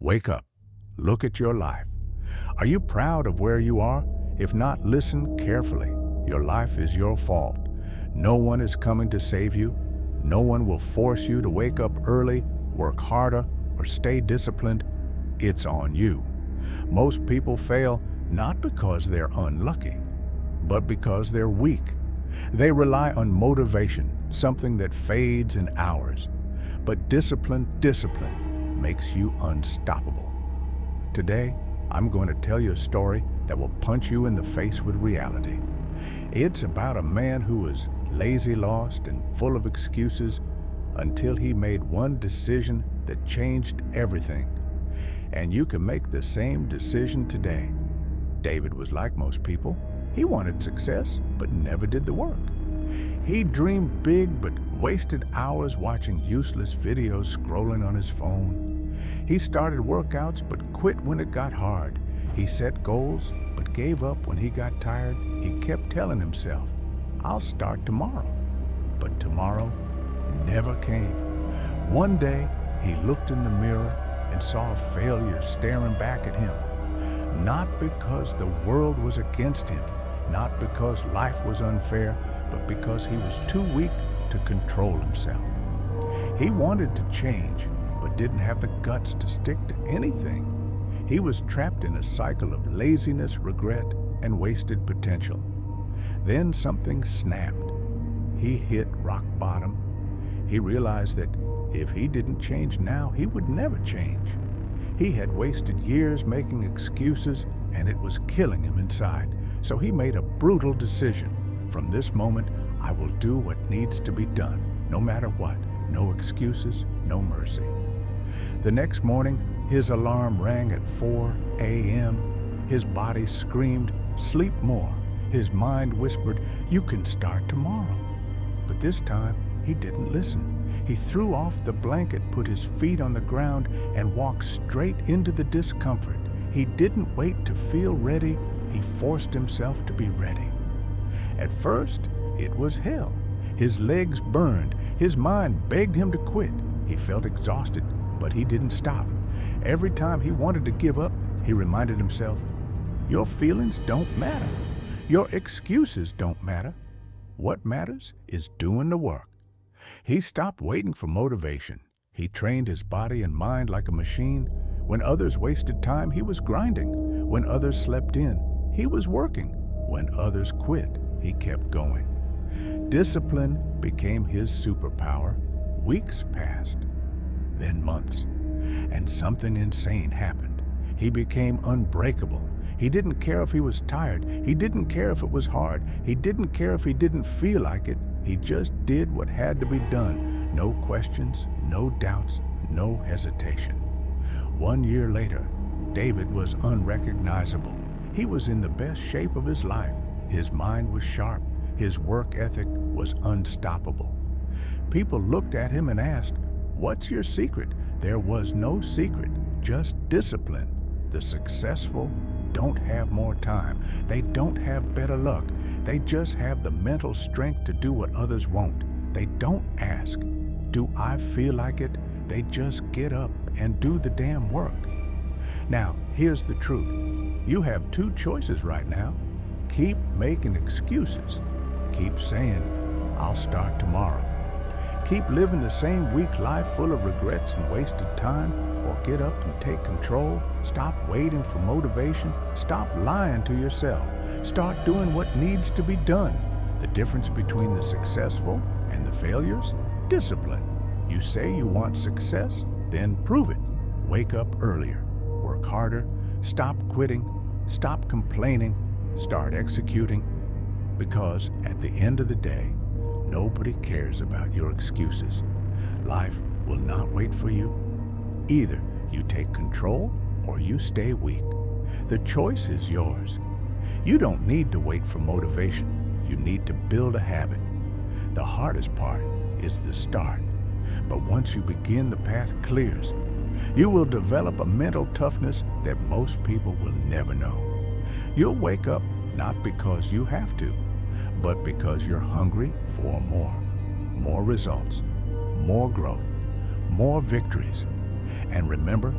Wake up. Look at your life. Are you proud of where you are? If not, listen carefully. Your life is your fault. No one is coming to save you. No one will force you to wake up early, work harder, or stay disciplined. It's on you. Most people fail not because they're unlucky, but because they're weak. They rely on motivation, something that fades in hours. But discipline makes you unstoppable. Today, I'm going to tell you a story that will punch you in the face with reality. It's about a man who was lazy, lost, and full of excuses until he made one decision that changed everything. And you can make the same decision today. David was like most people. He wanted success, but never did the work. He dreamed big, but wasted hours watching useless videos scrolling on his phone. He started workouts, but quit when it got hard. He set goals, but gave up when he got tired. He kept telling himself, I'll start tomorrow. But tomorrow never came. One day, he looked in the mirror and saw a failure staring back at him. Not because the world was against him, not because life was unfair, but because he was too weak to control himself. He wanted to change, but didn't have the guts to stick to anything. He was trapped in a cycle of laziness, regret, and wasted potential. Then something snapped. He hit rock bottom. He realized that if he didn't change now, he would never change. He had wasted years making excuses, and it was killing him inside. So he made a brutal decision. From this moment, I will do what needs to be done, no matter what. No excuses, no mercy. The next morning, his alarm rang at 4 a.m. His body screamed, sleep more. His mind whispered, you can start tomorrow. But this time, he didn't listen. He threw off the blanket, put his feet on the ground, and walked straight into the discomfort. He didn't wait to feel ready. He forced himself to be ready. At first, it was hell. His legs burned. His mind begged him to quit. He felt exhausted, but he didn't stop. Every time he wanted to give up, he reminded himself, your feelings don't matter. Your excuses don't matter. What matters is doing the work. He stopped waiting for motivation. He trained his body and mind like a machine. When others wasted time, he was grinding. When others slept in, he was working. When others quit, he kept going. Discipline became his superpower. Weeks passed, then months, and something insane happened. He became unbreakable. He didn't care if he was tired. He didn't care if it was hard. He didn't care if he didn't feel like it. He just did what had to be done. No questions, no doubts, no hesitation. 1 year later, David was unrecognizable. He was in the best shape of his life. His mind was sharp. His work ethic was unstoppable. People looked at him and asked, what's your secret? There was no secret, just discipline. The successful don't have more time. They don't have better luck. They just have the mental strength to do what others won't. They don't ask, do I feel like it? They just get up and do the damn work. Now, here's the truth. You have two choices right now. Keep making excuses. Keep saying, I'll start tomorrow. Keep living the same weak life full of regrets and wasted time, or get up and take control. Stop waiting for motivation. Stop lying to yourself. Start doing what needs to be done. The difference between the successful and the failures? Discipline. You say you want success, then prove it. Wake up earlier. Work harder. Stop quitting. Stop complaining. Start executing. Because at the end of the day, nobody cares about your excuses. Life will not wait for you. Either you take control or you stay weak. The choice is yours. You don't need to wait for motivation. You need to build a habit. The hardest part is the start. But once you begin, the path clears. You will develop a mental toughness that most people will never know. You'll wake up not because you have to, but because you're hungry for more. More results, more growth, more victories. And remember,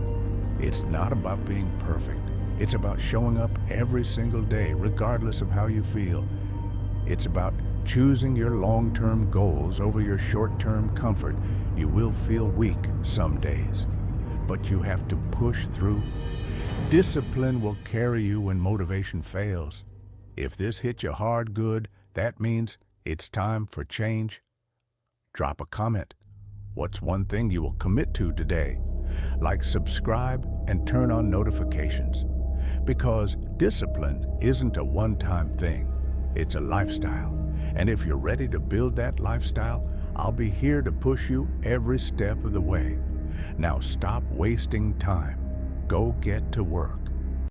It's not about being perfect. It's about showing up every single day, regardless of how you feel. It's about choosing your long-term goals over your short-term comfort. You will feel weak some days, but you have to push through. Discipline will carry you when motivation fails. If this hit you hard good, that means it's time for change. Drop a comment. What's one thing you will commit to today? Like, subscribe, and turn on notifications. Because discipline isn't a one-time thing. It's a lifestyle. And if you're ready to build that lifestyle, I'll be here to push you every step of the way. Now stop wasting time. Go get to work.